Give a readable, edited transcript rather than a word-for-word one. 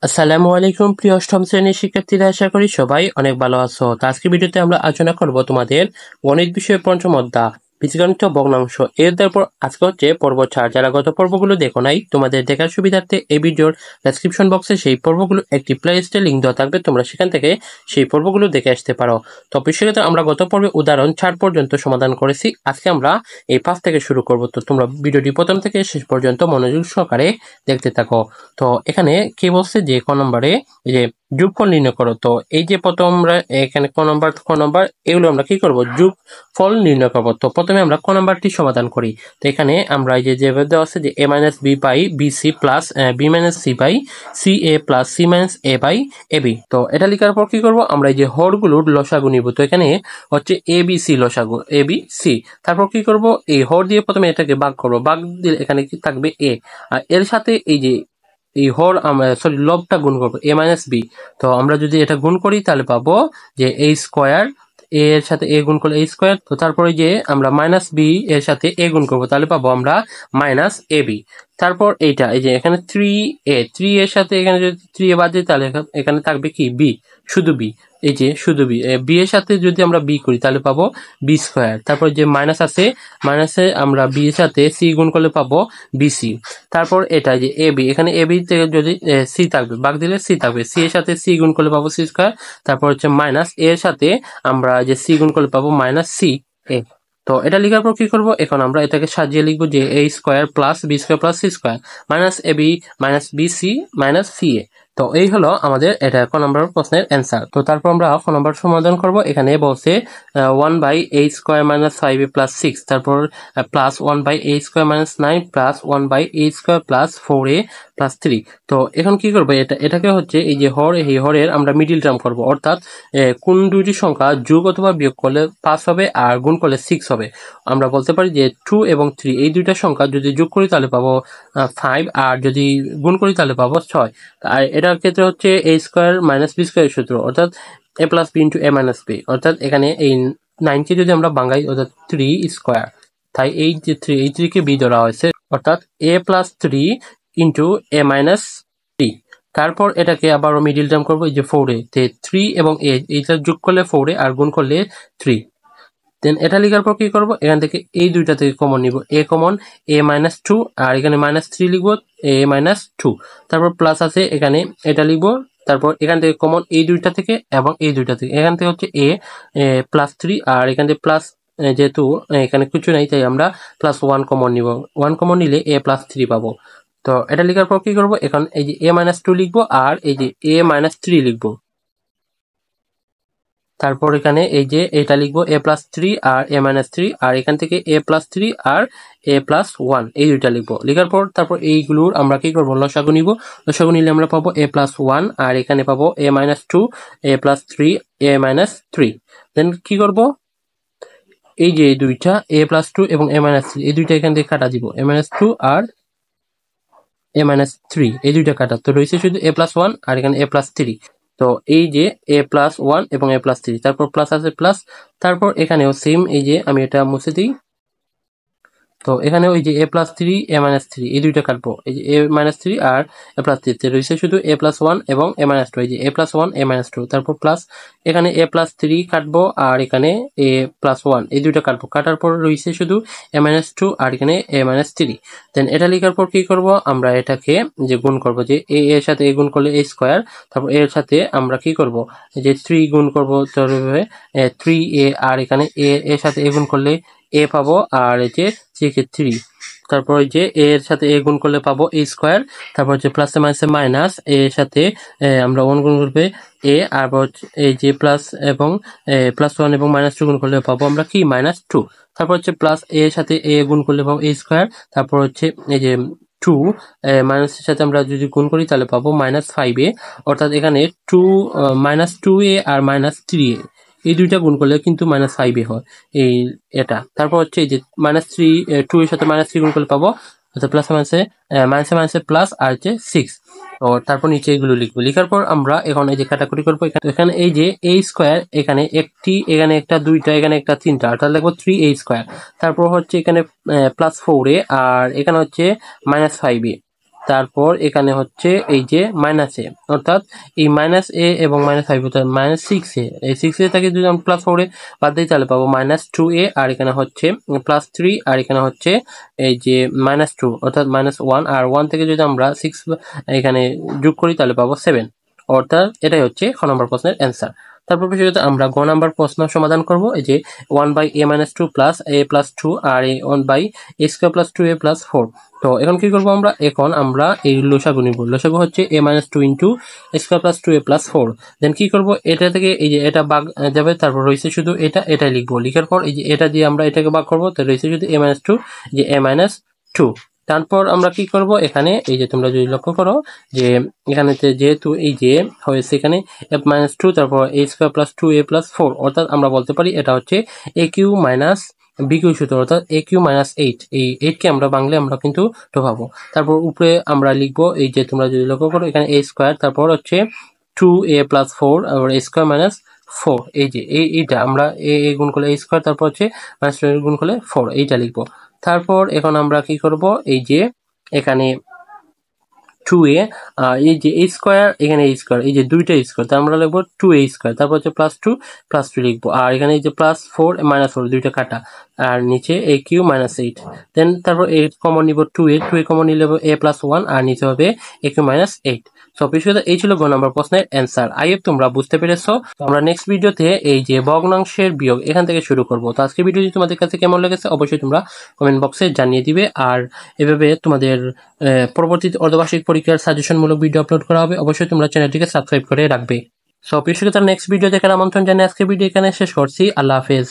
আসসালামু আলাইকুম প্রিয় অষ্টম শ্রেণীর শিক্ষার্থীরা, আশা করি সবাই অনেক ভালো আছো। তো আজকের ভিডিওতে আমরা আলোচনা করব তোমাদের গণিত বিষয়ের পঞ্চম অধ্যায় বীজগণিত ভগ্নাংশ এর তারপর আজকে হচ্ছে পর্ব 4। যারা গত পর্বগুলো দেখো নাই, তোমাদের দেখার সুবিধার্থে এই ভিডিওর ডেসক্রিপশন বক্সে সেই পর্বগুলো একটি প্লে লিস্টে লিঙ্ক দেওয়া থাকবে, তোমরা সেখান থেকে সেই পর্বগুলো দেখে আসতে পারো। তো বিশেষত আমরা গত পর্বে উদাহরণ 4 পর্যন্ত সমাধান করেছি, আজকে আমরা এই 5 থেকে শুরু করব। তো তোমরা ভিডিওটি প্রথম থেকে শেষ পর্যন্ত মনোযোগ সহকারে দেখতে থাকো। তো এখানে কি বলছে যে ক নম্বরে যে যোগফল নির্ণয় করো। তো এই যে প্রথম আমরা এখানে ক নম্বর এগুলো আমরা কি করব, যোগফল নির্ণয় করব। তো প্রথমে আমরা ক নম্বরটি সমাধান করি। তো এখানে আমরা এই যে যেভাবে দেওয়া আছে যে a minus b by b c plus b minus c by c a plus c minus a by a b. তো এটা লেখার পর কি করব, আমরা এই যে হরগুলোর লসাগু নিব। তো এখানে হচ্ছে এ বি সি লসাগু, এ বি সি। তারপর কি করব, এই হর দিয়ে প্রথমে এটাকে ভাগ করব, ভাগ দিলে এখানে কি থাকবে এ, আর এর সাথে এই যে এই হর সরি লবটা গুণ করবো এ মাইনাস বি। তো আমরা যদি এটা গুণ করি তাহলে পাবো যে এ স্কোয়ার, এ এর সাথে এ গুণ করলে এ স্কোয়ার। তো তারপরে যে আমরা মাইনাস বি এর সাথে এ গুণ করবো তাহলে পাবো আমরা মাইনাস এ বি। তারপর এইটা এই যে এখানে থ্রি এর সাথে এখানে যদি থ্রি এ বাদ দিই তাহলে এখানে থাকবে কি বি, শুধু বি। এই যে শুধু বি, বি এর সাথে যদি আমরা বি করি তাহলে পাবো বি স্কোয়ার। তারপর যে মাইনাস আছে, মাইনাসে আমরা বি এর সাথে সি গুণ করলে পাবো বিসি। তারপর এটা যে এ বি, এখানে এ বি থেকে যদি সি থাকবে, ভাগ দিলে সি থাকবে, সি এর সাথে সি গুণ করলে পাবো সি স্কোয়ার। তারপর হচ্ছে মাইনাস এর সাথে আমরা যে সি গুণ করলে পাবো মাইনাস সি এ। তো এটা লেখার পর কি করবো, এখন আমরা এটাকে সাজিয়ে লিখবো যে A square plus B square plus C square minus A B minus B C minus C A. তো এই হলো আমাদের এটা ক নম্বর প্রশ্নের অ্যান্সার। তো তারপর আমরা ক নম্বর সমাধান করব। এখানে বলছে 1/a² মাইনাস 5a প্লাস 6, তারপর plus 1/a² minus 9 plus 1/a² plus 4a plus 3। তো এখন কি করবো, এটাকে হচ্ছে এই যে হর, এই হরের আমরা মিডিল টার্ম করব, অর্থাৎ কোন দুইটি সংখ্যা যোগ অথবা বিয়োগ করলে 5 হবে আর গুণ করলে 6 হবে। আমরা বলতে পারি যে 2 এবং 3 এই দুইটা সংখ্যা যদি যোগ করি তাহলে পাবো 5, আর যদি গুণ করি তাহলে পাবো 6। আর এটার ক্ষেত্রে হচ্ছে a square minus b square সূত্র, অর্থাৎ a plus b into a minus b. অর্থাৎ এখানে এই 9 কে যদি আমরা ভাঙাই অর্থাৎ 3 স্কোয়ার, তাই এই যে 3, এই 3 কে বি ধরা হয়েছে, অর্থাৎ a plus 3 into a minus 3। তারপর এটাকে আবার মিডিল টার্ম করবো এই যে 4a, তে 3 এবং a এইটা যোগ করলে 4a আর গুণ করলে 3। দেন এটা লিখার পর কি করবো, এখান থেকে এই দুইটা থেকে কমন নিব, এ কমন এ মাইনাস 2, আর এখানে মাইনাস 3 লিখবো এ মাইনাস 2। তারপর প্লাস আছে এখানে এটা লিখবো, তারপর এখান থেকে কমন এই দুইটা থেকে এবং এই দুইটা থেকে, এখান থেকে হচ্ছে এ প্লাস 3, আর এখান থেকে প্লাস, যেহেতু এখানে কিছু নাই তাই আমরা প্লাস 1 কমন নিব, 1 কমন নিলে এ প্লাস 3 পাবো। তো এটা লিখার পর কি করবো, এখন এই যে এ মাইনাস 2 লিখবো আর এই যে এ মাইনাস 3 লিখবো। তারপর এখানে এই যে এটা লিখবো এ প্লাস 3 আর এ মাইনাস 3, আর এখান থেকে এ প্লাস 3 আর এ প্লাস 1 এই দুইটা লিখবো। লিখার পর তারপর এইগুলোর আমরা কি করবো, লসাগু নিব। লসাগু নিলে আমরা পাবো এ প্লাস 1, আর এখানে পাবো এ মাইনাস 2, এ প্লাস 3, এ মাইনাস 3। দেন কি করব, এই যে দুইটা এ প্লাস 2 এবং এ মাইনাস 3 এই দুইটা এখান থেকে কাটা দিব, এ মাইনাস 2 আর এ মাইনাস 3 এই দুইটা কাটা, তো রয়েছে শুধু এ প্লাস 1 আর এখানে এ প্লাস 3। তো এই যে এ প্লাস 1 এবং এ প্লাস 3, তারপর প্লাস আছে প্লাস, তারপর এখানেও সেম, এই যে আমি এটা মুছে দিই। তো এখানে ওই যে এ প্লাস 3 এ মাইনাস 3 এই দুইটা কাটবো, এই যে এ মাইনাস 3 আর এ প্লাস 3 রয়েছে শুধু এ প্লাস 1 এবং এ মাইনাস 2, এই যে এ প্লাস 1 এ মাইনাস 2, তারপর প্লাস এখানে এ প্লাস 3 কাটবো আর এখানে এ প্লাস 1 এই দুইটা কাটবো, কাটার পর রয়েছে শুধু এ মাইনাস 2 আর এখানে এ মাইনাস 3। দেন এটা লেখার পর কি করব, আমরা এটাকে যে গুণ করব, যে এ এর সাথে এ গুণ করলে এ স্কোয়ার, তারপর এর সাথে আমরা কি করব, যে 3 গুণ করবো, তাহলে 3a, আর এখানে এ এর সাথে এ গুণ করলে এ পাবো, আর এই যে 3, তারপর যে এ এর সাথে এ গুণ করলে পাবো এ স্কোয়ার, তারপর যে প্লাসে মাইনাসে মাইনাস, এর সাথে আমরা 1 গুণ করবে এ, আর এই যে প্লাস এবং প্লাস 1 এবং মাইনাস 2 গুণ করলে পাবো আমরা কি মাইনাস 2। তারপর হচ্ছে প্লাস এ এর সাথে এ গুণ করলে পাবো এ স্কোয়ার, তারপর হচ্ছে এই যে 2 মাইনাসের সাথে আমরা যদি গুণ করি তাহলে পাবো মাইনাস 5a, অর্থাৎ এখানে 2 মাইনাস 2a আর মাইনাস 3a এই দুইটা গুণ করলে কিন্তু মাইনাস 5a হয় এই এটা। তারপর হচ্ছে এই যে মাইনাস 3, 2 এর সাথে মাইনাস 3 গুণ করলে পাবো, অর্থাৎ প্লাস মাইনাসে মাইনাসে মাইনাসে প্লাস আর হচ্ছে 6। তো তারপর নিচে এগুলো লিখবো, লিখার পর আমরা এখন এই যে কাটাকুটি করবো, এখানে এই যে a স্কোয়ার, এখানে একটি, এখানে একটা, দুইটা, এখানে একটা, তিনটা, অর্থাৎ লিখবো 3a স্কোয়ার। তারপর হচ্ছে এখানে প্লাস 4a, আর এখানে হচ্ছে মাইনাস 5a। তারপর এখানে হচ্ছে এই যে মাইনাস এ, অর্থাৎ এই মাইনাস এ এবং মাইনাস 5 অর্থাৎ মাইনাস 6a, এই 6a থেকে যদি আমরা প্লাস 4 এ বাদ দিই তাহলে পাবো মাইনাস 2a, আর এখানে হচ্ছে প্লাস 3, আর এখানে হচ্ছে এই যে মাইনাস 2 অর্থাৎ মাইনাস 1, আর 1 থেকে যদি আমরা 6 এখানে যোগ করি তাহলে পাবো 7, অর্থাৎ এটাই হচ্ছে খ নম্বর প্রশ্নের অ্যান্সার। তারপর বিষয়টা আমরা গ নাম্বার প্রশ্ন সমাধান করব। এই যে 1/a-2 প্লাস a প্লাস 2 আর এই 1/a² প্লাস 2a প্লাস 4। তো এখন কি করব আমরা, এখন আমরা এই লসাগু নিব। লসাগু হচ্ছে a-2 into a² plus 2a plus 4। দেন কি করব, এটা থেকে এই যে এটা ভাগ যাবে, তারপর রয়েছে শুধু এটাই লিখবো। লিখার পর এই যে এটা দিয়ে আমরা এটাকে ভাগ করবো, তো রয়েছে শুধু a-2, যে a-2। তারপর আমরা কি করব, এখানে এই যে তোমরা যদি লক্ষ্য করো যে এখানে যেহেতু এই যে হয়েছে এখানে f-2 তারপর a² প্লাস 2a প্লাস 4, অর্থাৎ আমরা বলতে পারি এটা হচ্ছে aq মাইনাস bq সূত্র, অর্থাৎ aq মাইনাস 8। এই 8 কে আমরা বাংলায় আমরা কিন্তু ঢোকাবো। তারপর উপরে আমরা লিখবো এই যে তোমরা যদি লক্ষ্য করো এখানে a², তারপর হচ্ছে 2a প্লাস 4 আর a² মাইনাস 4। এই যে এইটা আমরা a গুণ করলে a², তারপর হচ্ছে মাইনাস 2 গুণ করলে 4, এইটা লিখবো। তারপর এখন আমরা কি করব, এই যে এখানে 2a, এই যে a স্কোয়ার, এখানে a স্কোয়ার, এই যে দুইটা স্কোয়ার, তার আমরা লিখবো 2a স্কোয়ার, তারপর হচ্ছে প্লাস 2 লিখবো, আর এখানে এই যে প্লাস 4 মাইনাস 4 দুইটা কাটা, আর নিচে aq মাইনাস 8। দেন তারপর a কমন নিব 2a কমন নিলে a প্লাস 1, আর নিচে হবে aq মাইনাস 8। সো বিষয়টা এই ছিল গ নাম্বার প্রশ্নের অ্যান্সার। আইএফ তোমরা বুঝতে পেরেছো। আমরা নেক্সট ভিডিওতে এই যে ভগ্নাংশের বিয়োগ এখান থেকে শুরু করব। তো আজকের ভিডিওটি তোমাদের কাছে কেমন লেগেছে অবশ্যই তোমরা কমেন্ট বক্সে জানিয়ে দিবে। আর এভাবে তোমাদের পরবর্তী অর্ধবার্ষিক পরীক্ষার সাজেশনমূলক ভিডিও আপলোড করা হবে, অবশ্যই তোমরা চ্যানেলটিকে সাবস্ক্রাইব করে রাখবে। সো প্রিয় শিক্ষার্থীরা, নেক্সট ভিডিও দেখার আমন্ত্রণ জানিয়ে আজকের ভিডিও এখানে শেষ করছি। আল্লাহ হাফেজ।